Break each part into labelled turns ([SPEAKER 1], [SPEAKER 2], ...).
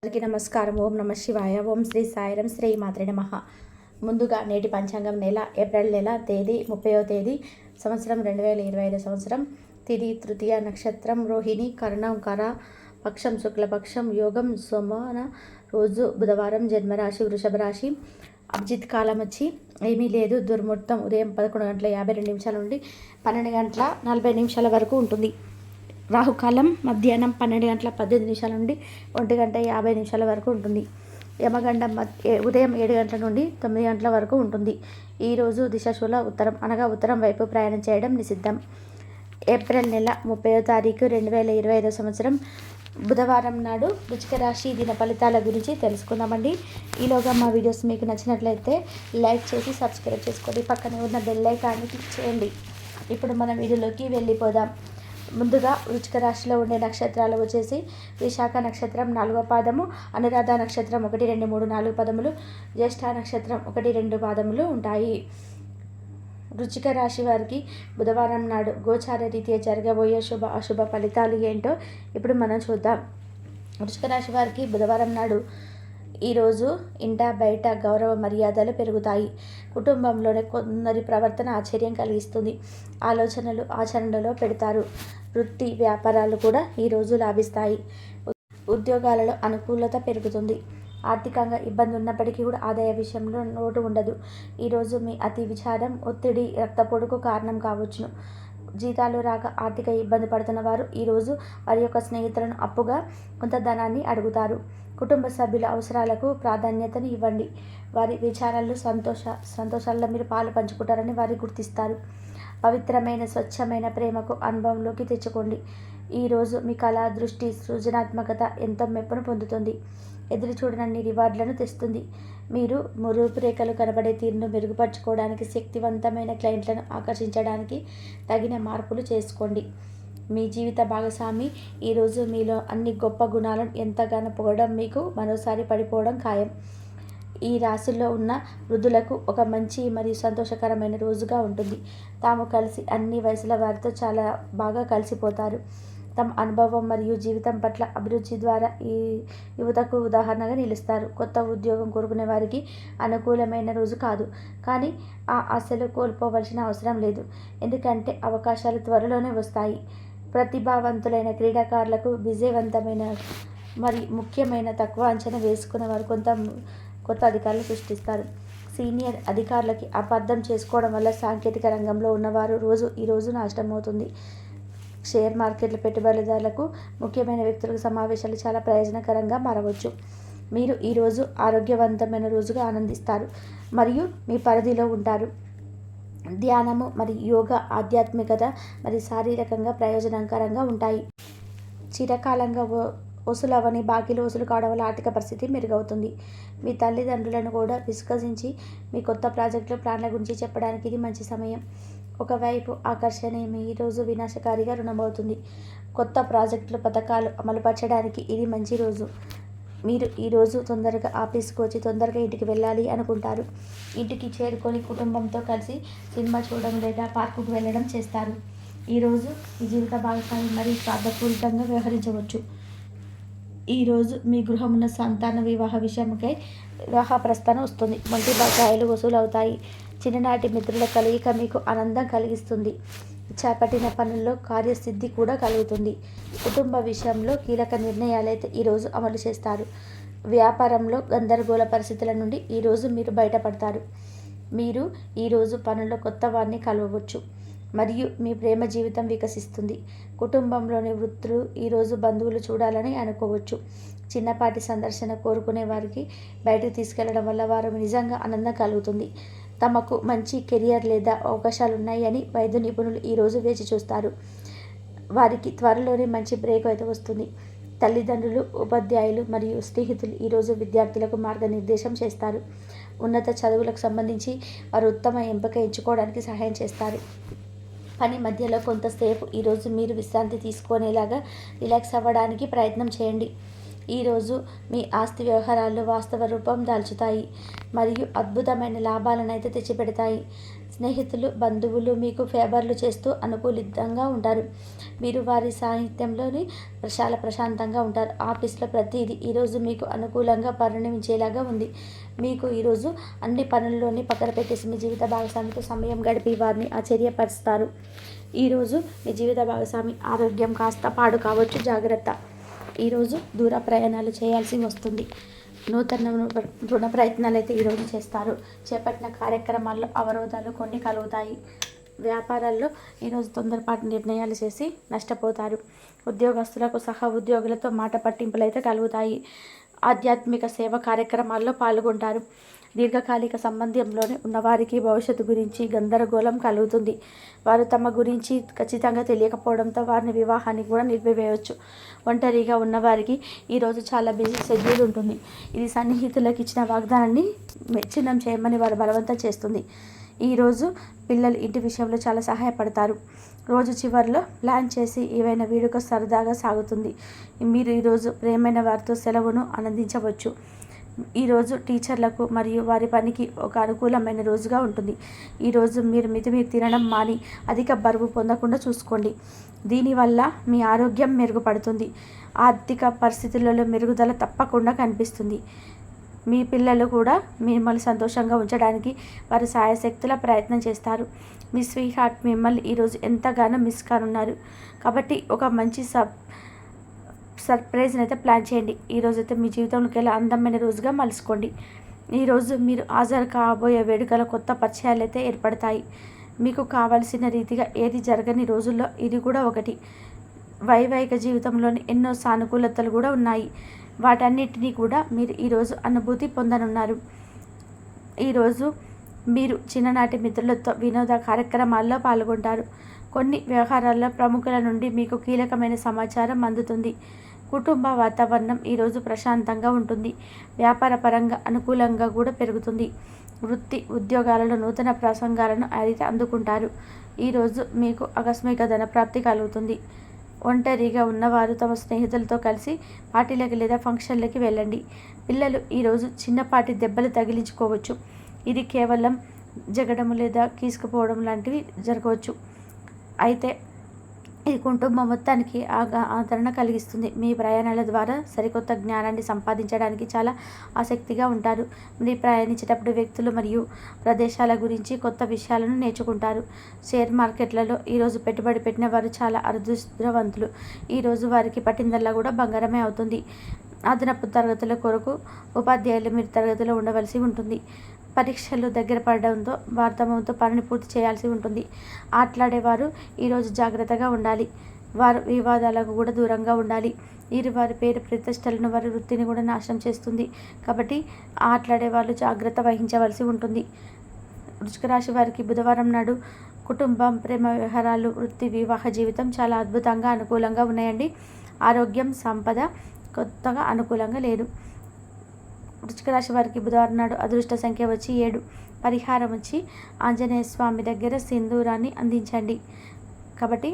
[SPEAKER 1] అందరికీ నమస్కారం. ఓం నమ శివాయ. ఓం శ్రీ సాయిరం. శ్రీ మాత్రే నమః. ముందుగా నేటి పంచాంగం నెల ఏప్రిల్ నెల తేదీ 30వ తేదీ సంవత్సరం 2025 సంవత్సరం. తిథి తృతీయ, నక్షత్రం రోహిణి, కరణం కర, పక్షం శుక్లపక్షం, యోగం సోమన, రోజు బుధవారం, జన్మరాశి వృషభ రాశి. అభిజిత్ కాలం వచ్చి ఏమీ లేదు. దుర్ముహూర్తం ఉదయం 11:52 నుండి 12:40 వరకు ఉంటుంది. రాహుకాలం మధ్యాహ్నం 12:18 నుండి 1:50 వరకు ఉంటుంది. యమగండం ఉదయం 7 గంటల నుండి 9 గంటల వరకు ఉంటుంది. ఈరోజు దిశాశూల ఉత్తరం అనగా ఉత్తరం వైపు ప్రయాణం చేయడం నిషిద్ధం. ఏప్రిల్ నెల 30వ తారీఖు 2025 సంవత్సరం బుధవారం నాడు వృశ్చిక రాశి దిన ఫలితాల గురించి తెలుసుకుందామండి. ఈలోగా మా వీడియోస్ మీకు నచ్చినట్లయితే లైక్ చేసి సబ్స్క్రైబ్ చేసుకోండి. పక్కనే ఉన్న బెల్ ఐకాన్ని క్లిక్ చేయండి. ఇప్పుడు మన వీడియోలోకి వెళ్ళిపోదాం. ముందుగా వృశ్చిక రాశిలో ఉండే నక్షత్రాలు వచ్చేసి విశాఖ నక్షత్రం 4వ పాదము, అనురాధ నక్షత్రం 1, 2, 3, 4 పదములు, జ్యేష్ఠ నక్షత్రం 1, 2 పాదములు ఉంటాయి. వృశ్చిక రాశి వారికి బుధవారం నాడు గోచార రీత్యా జరగబోయే శుభ అశుభ ఫలితాలు ఏంటో ఇప్పుడు మనం చూద్దాం. వృశ్చిక రాశి వారికి బుధవారం నాడు ఈరోజు ఇంట బయట గౌరవ మర్యాదలు పెరుగుతాయి. కుటుంబంలోనే కొందరి ప్రవర్తన ఆశ్చర్యం కలిగిస్తుంది. ఆలోచనలు ఆచరణలో పెడతారు. వృత్తి వ్యాపారాలు కూడా ఈరోజు లాభిస్తాయి. ఉద్యోగాలలో అనుకూలత పెరుగుతుంది. ఆర్థికంగా ఇబ్బంది ఉన్నప్పటికీ కూడా ఆదాయ విషయంలో లోటు ఉండదు. ఈరోజు మీ అతి విచారం, ఒత్తిడి, రక్తపోటుకు కారణం కావచ్చును. జీతాలు రాక ఆర్థిక ఇబ్బంది పడుతున్న వారు ఈరోజు వారి యొక్క స్నేహితులను అప్పుగా కొంత ధనాన్ని అడుగుతారు. కుటుంబ సభ్యుల అవసరాలకు ప్రాధాన్యతను ఇవ్వండి. వారి విచారాలు సంతోషాల్లో మీరు పాలు పంచుకుంటారని వారు గుర్తిస్తారు. పవిత్రమైన స్వచ్ఛమైన ప్రేమకు అనుభవంలోకి తెచ్చుకోండి. ఈరోజు మీ కళ, దృష్టి, సృజనాత్మకత ఎంతో మెప్పును పొందుతుంది. ఎదురు చూడనన్ని రివార్డులను తెస్తుంది. మీరు రూపురేఖలు కనబడే తీరును మెరుగుపరచుకోవడానికి, శక్తివంతమైన క్లయింట్లను ఆకర్షించడానికి తగిన మార్పులు చేసుకోండి. మీ జీవిత భాగస్వామి ఈరోజు మీలో అన్ని గొప్ప గుణాలను ఎంతగానో పొగడం మీకు మరోసారి పడిపోవడం ఖాయం. ఈ రాశిలో ఉన్న వృద్ధులకు ఒక మంచి మరియు సంతోషకరమైన రోజుగా ఉంటుంది. తాము కలిసి అన్ని వయసుల వారితో చాలా బాగా కలిసిపోతారు. తమ అనుభవం మరియు జీవితం పట్ల అభిరుచి ద్వారా ఈ యువతకు ఉదాహరణగా నిలుస్తారు. కొత్త ఉద్యోగం కోరుకునే వారికి అనుకూలమైన రోజు కాదు, కానీ ఆ ఆశలు కోల్పోవలసిన అవసరం లేదు. ఎందుకంటే అవకాశాలు త్వరలోనే వస్తాయి. ప్రతిభావంతులైన క్రీడాకారులకు విజయవంతమైన మరియు ముఖ్యమైన తక్కువ అంచనా వేసుకున్న వారు కొత్త అధికారులు సృష్టిస్తారు. సీనియర్ అధికారులకి అపార్థం చేసుకోవడం వల్ల సాంకేతిక రంగంలో ఉన్నవారు ఈరోజు నాశనమవుతుంది. షేర్ మార్కెట్ల పెట్టుబడిదారులకు ముఖ్యమైన వ్యక్తులకు సమావేశాలు చాలా ప్రయోజనకరంగా మారవచ్చు. మీరు ఈరోజు ఆరోగ్యవంతమైన రోజుగా ఆనందిస్తారు మరియు మీ పరిధిలో ఉంటారు. ధ్యానము మరియు యోగా ఆధ్యాత్మికత మరియు శారీరకంగా ప్రయోజనకరంగా ఉంటాయి. చిరకాలంగా వసూలవని బాకీలు వసూలు కావడం వల్ల ఆర్థిక పరిస్థితి మెరుగవుతుంది. మీ తల్లిదండ్రులను కూడా విశ్వసించి మీ కొత్త ప్రాజెక్టులు, ప్లాన్ల గురించి చెప్పడానికి ఇది మంచి సమయం. ఒకవైపు ఆకర్షణీయం ఈరోజు వినాశకారిగా రుణమవుతుంది. కొత్త ప్రాజెక్టులు, పథకాలు అమలుపరచడానికి ఇది మంచి రోజు. మీరు ఈరోజు తొందరగా ఆఫీస్కి వచ్చి తొందరగా ఇంటికి వెళ్ళాలి అనుకుంటారు. ఇంటికి చేరుకొని కుటుంబంతో కలిసి సినిమా చూడడం లేదా పార్కుకు వెళ్ళడం చేస్తారు. ఈరోజు మీ జీవిత భాగస్వామి మరియు స్వార్థపూరితంగా వ్యవహరించవచ్చు. ఈరోజు మీ గృహమున్న సంతాన వివాహ విషయంకై వివాహ ప్రస్థానం వస్తుంది. మొంటి బకాయిలు వసూలు అవుతాయి. చిన్ననాటి మిత్రుల కలయిక మీకు ఆనందం కలిగిస్తుంది. చేపట్టిన పనుల్లో కార్యసిద్ధి కూడా కలుగుతుంది. కుటుంబ విషయంలో కీలక నిర్ణయాలైతే ఈరోజు అమలు చేస్తారు. వ్యాపారంలో గందరగోళ పరిస్థితుల నుండి ఈరోజు మీరు బయటపడతారు. మీరు ఈరోజు పనుల్లో కొత్త వారిని కలవవచ్చు మరియు మీ ప్రేమ జీవితం వికసిస్తుంది. కుటుంబంలోని వృత్తులు ఈరోజు బంధువులు చూడాలని అనుకోవచ్చు. చిన్నపాటి సందర్శన కోరుకునే వారికి బయటకు తీసుకెళ్లడం వల్ల వారు నిజంగా ఆనందం కలుగుతుంది. తమకు మంచి కెరియర్ లేదా అవకాశాలు ఉన్నాయని వైద్య నిపుణులు ఈరోజు వేచి చూస్తారు. వారికి త్వరలోనే మంచి బ్రేక్ అయితే వస్తుంది. తల్లిదండ్రులు, ఉపాధ్యాయులు మరియు స్నేహితులు ఈరోజు విద్యార్థులకు మార్గనిర్దేశం చేస్తారు. ఉన్నత చదువులకు సంబంధించి వారు ఉత్తమ ఎంపిక ఎంచుకోవడానికి సహాయం చేస్తారు. పని మధ్యలో కొంతసేపు ఈరోజు మీరు విశ్రాంతి తీసుకునేలాగా రిలాక్స్ అవ్వడానికి ప్రయత్నం చేయండి. ఈరోజు మీ ఆస్తి వ్యవహారాలు వాస్తవ రూపం దాల్చుతాయి మరియు అద్భుతమైన లాభాలను అయితే తెచ్చిపెడతాయి. స్నేహితులు, బంధువులు మీకు ఫేవర్లు చేస్తూ అనుకూలితంగా ఉంటారు. మీరు వారి సాహిత్యంలోని చాలా ప్రశాంతంగా ఉంటారు. ఆఫీస్లో ప్రతిదీ ఈరోజు మీకు అనుకూలంగా పరిణమించేలాగా ఉంది. మీకు ఈరోజు అన్ని పనుల్లోని పక్కన పెట్టేసి మీ జీవిత భాగస్వామితో సమయం గడిపి వారిని ఆశ్చర్యపరుస్తారు. ఈరోజు మీ జీవిత భాగస్వామి ఆరోగ్యం కాస్త పాడు కావచ్చు, జాగ్రత్త. ఈరోజు దూర ప్రయాణాలు చేయాల్సి వస్తుంది. నూతన రుణ ప్రయత్నాలు అయితే ఈరోజు చేస్తారు. చేపట్టిన కార్యక్రమాల్లో అవరోధాలు కొన్ని కలుగుతాయి. వ్యాపారాల్లో ఈరోజు తొందరపాటు నిర్ణయాలు చేసి నష్టపోతారు. ఉద్యోగస్తులకు సహా ఉద్యోగులతో మాట పట్టింపులు అయితే కలుగుతాయి. ఆధ్యాత్మిక సేవ కార్యక్రమాల్లో పాల్గొంటారు. దీర్ఘకాలిక సంబంధంలోనే ఉన్నవారికి భవిష్యత్తు గురించి గందరగోళం కలుగుతుంది. వారు తమ గురించి ఖచ్చితంగా తెలియకపోవడంతో వారిని వివాహానికి కూడా నిలిపివేయవచ్చు. ఒంటరిగా ఉన్నవారికి ఈరోజు చాలా బిజీ షెడ్యూల్ ఉంటుంది. ఇది సన్నిహితులకు ఇచ్చిన వాగ్దానాన్ని విచ్ఛిన్నం చేయమని వారు బలవంతం చేస్తుంది. ఈరోజు పిల్లలు ఇంటి విషయంలో చాలా సహాయపడతారు. రోజు చివరిలో ప్లాన్ చేసి ఏవైనా వేడుక సరదాగా సాగుతుంది. మీరు ఈరోజు ప్రియమైన వారితో సెలవును ఆనందించవచ్చు. ఈరోజు టీచర్లకు మరియు వారి పనికి ఒక అనుకూలమైన రోజుగా ఉంటుంది. ఈరోజు మీరు మితిమీరి తినడం మాని అధిక బరువు పొందకుండా చూసుకోండి. దీనివల్ల మీ ఆరోగ్యం మెరుగుపడుతుంది. ఆర్థిక పరిస్థితులలో మెరుగుదల తప్పకుండా కనిపిస్తుంది. మీ పిల్లలు కూడా మిమ్మల్ని సంతోషంగా ఉంచడానికి వారు శాయశక్తుల ప్రయత్నం చేస్తారు. మీ స్వీట్ హార్ట్ మిమ్మల్ని ఈరోజు ఎంతగానో మిస్ కానున్నారు. కాబట్టి ఒక మంచి సర్ప్రైజ్ని అయితే ప్లాన్ చేయండి. ఈరోజు అయితే మీ జీవితంలోకి ఎలా అందమైన రోజుగా మలుచుకోండి. ఈరోజు మీరు హాజరు కాబోయే వేడుకల కొత్త పరిచయాలు అయితే ఏర్పడతాయి. మీకు కావలసిన రీతిగా ఏది జరగని రోజుల్లో ఇది కూడా ఒకటి. వైవాహిక జీవితంలోని ఎన్నో సానుకూలతలు కూడా ఉన్నాయి. వాటన్నిటినీ కూడా మీరు ఈరోజు అనుభూతి పొందనున్నారు. ఈరోజు మీరు చిన్ననాటి మిత్రులతో వినోద కార్యక్రమాల్లో పాల్గొంటారు. కొన్ని వ్యవహారాల్లో ప్రముఖుల నుండి మీకు కీలకమైన సమాచారం అందుతుంది. కుటుంబ వాతావరణం ఈరోజు ప్రశాంతంగా ఉంటుంది. వ్యాపారపరంగా అనుకూలంగా కూడా పెరుగుతుంది. వృత్తి ఉద్యోగాలలో నూతన ప్రసంగాలను అయితే అందుకుంటారు. ఈరోజు మీకు ఆకస్మిక ధనప్రాప్తి కలుగుతుంది. ఒంటరిగా ఉన్నవారు తమ స్నేహితులతో కలిసి పార్టీలకి లేదా ఫంక్షన్లకి వెళ్ళండి. పిల్లలు ఈరోజు చిన్నపాటి దెబ్బలు తగిలించుకోవచ్చు. ఇది కేవలం జగడము లేదా గీసుకుపోవడం లాంటివి జరగవచ్చు. అయితే ఇది కుటుంబం మొత్తానికి ఆదరణ కలిగిస్తుంది. మీ ప్రయాణాల ద్వారా సరికొత్త జ్ఞానాన్ని సంపాదించడానికి చాలా ఆసక్తిగా ఉంటారు. మీరు ప్రయాణించేటప్పుడు వ్యక్తులు మరియు ప్రదేశాల గురించి కొత్త విషయాలను నేర్చుకుంటారు. షేర్ మార్కెట్లలో ఈరోజు పెట్టుబడి పెట్టిన వారు చాలా అదృష్టవంతులు. ఈరోజు వారికి పట్టిందల్లా కూడా బంగారమే అవుతుంది. అదనపు తరగతుల కొరకు ఉపాధ్యాయులు మీరు తరగతిలో ఉండవలసి ఉంటుంది. పరీక్షలు దగ్గర పడడంతో వార్తమంతో పనిని పూర్తి చేయాల్సి ఉంటుంది. ఆటలాడేవారు ఈరోజు జాగ్రత్తగా ఉండాలి. వారు వివాదాలకు కూడా దూరంగా ఉండాలి. వారి పేరు ప్రతిష్టలను వారి వృత్తిని కూడా నాశనం చేస్తుంది. కాబట్టి ఆటలాడే వాళ్ళు జాగ్రత్త వహించవలసి ఉంటుంది. వృశ్చిక రాశి వారికి బుధవారం నాడు కుటుంబం, ప్రేమ వ్యవహారాలు, వృత్తి, వివాహ జీవితం చాలా అద్భుతంగా అనుకూలంగా ఉన్నాయండి. ఆరోగ్యం, సంపద కొత్తగా అనుకూలంగా లేదు. వృశ్చిక రాశి వారికి బుధవారం నాడు అదృష్ట సంఖ్య వచ్చి 7. పరిహారం వచ్చి ఆంజనేయ స్వామి దగ్గర సింధూరాన్ని అందించండి. కాబట్టి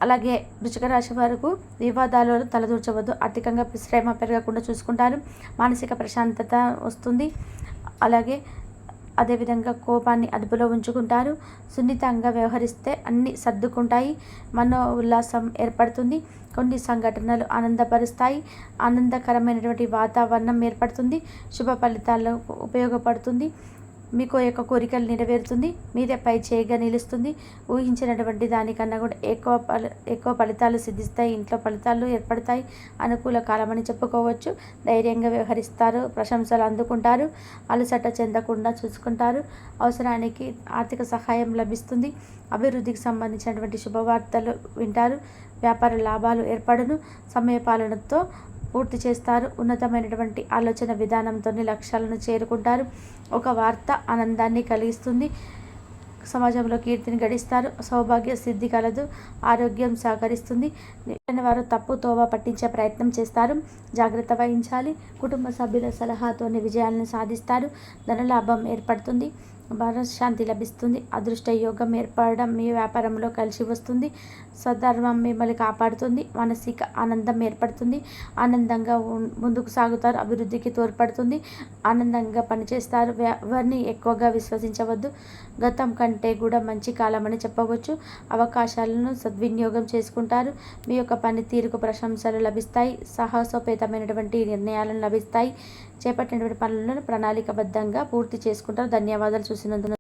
[SPEAKER 1] అలాగే వృశ్చిక రాశి వారికి వివాదాలలో తలదూర్చవద్దు. ఆర్థికంగా శ్రమ పెరగకుండా చూసుకుంటారు. మానసిక ప్రశాంతత వస్తుంది. అలాగే అదేవిధంగా కోపాన్ని అదుపులో ఉంచుకుంటారు. సున్నితంగా వ్యవహరిస్తే అన్నీ సర్దుకుంటాయి. మనో ఉల్లాసం ఏర్పడుతుంది. కొన్ని సంఘటనలు ఆనందపరుస్తాయి. ఆనందకరమైనటువంటి వాతావరణం ఏర్పడుతుంది. శుభ ఫలితాలకు ఉపయోగపడుతుంది. మీకు యొక్క కోరికలు నెరవేరుతుంది. మీదే పై చేయిగా నిలుస్తుంది. ఊహించినటువంటి దానికన్నా కూడా ఎక్కువ ఫలితాలు సిద్ధిస్తాయి. ఇంట్లో ఫలితాలు ఏర్పడతాయి. అనుకూల కాలమని చెప్పుకోవచ్చు. ధైర్యంగా వ్యవహరిస్తారు. ప్రశంసలు అందుకుంటారు. అలసట చెందకుండా చూసుకుంటారు. అవసరానికి ఆర్థిక సహాయం లభిస్తుంది. అభివృద్ధికి సంబంధించినటువంటి శుభవార్తలు వింటారు. వ్యాపార లాభాలు ఏర్పడును. సమయపాలనతో పూర్తి చేస్తారు. ఉన్నతమైనటువంటి ఆలోచన విధానంతో లక్ష్యాలను చేరుకుంటారు. ఒక వార్త ఆనందాన్ని కలిగిస్తుంది. సమాజంలో కీర్తిని గడిస్తారు. సౌభాగ్య సిద్ధి కలదు. ఆరోగ్యం సహకరిస్తుంది. వారు తప్పు తోవ పట్టించే ప్రయత్నం చేస్తారు. జాగ్రత్త వహించాలి. కుటుంబ సభ్యుల సలహాతోనే విజయాలను సాధిస్తారు. ధనలాభం ఏర్పడుతుంది. మనశ్శాంతి లభిస్తుంది. అదృష్ట యోగం ఏర్పడడం మీ వ్యాపారంలో కలిసి వస్తుంది. స్వధర్మం మిమ్మల్ని కాపాడుతుంది. మానసిక ఆనందం ఏర్పడుతుంది. ఆనందంగా ముందుకు సాగుతారు. అభివృద్ధికి తోడ్పడుతుంది. ఆనందంగా పనిచేస్తారు. ఎవరిని ఎక్కువగా విశ్వసించవద్దు. గతం కంటే కూడా మంచి కాలం అని చెప్పవచ్చు. అవకాశాలను సద్వినియోగం చేసుకుంటారు. మీ యొక్క పనితీరుకు ప్రశంసలు లభిస్తాయి. సాహసోపేతమైనటువంటి నిర్ణయాలను లభిస్తాయి. చేపట్టినటువంటి పనులను ప్రణాళికబద్ధంగా పూర్తి చేసుకుంటారు. ధన్యవాదాలు చూసినందుకు.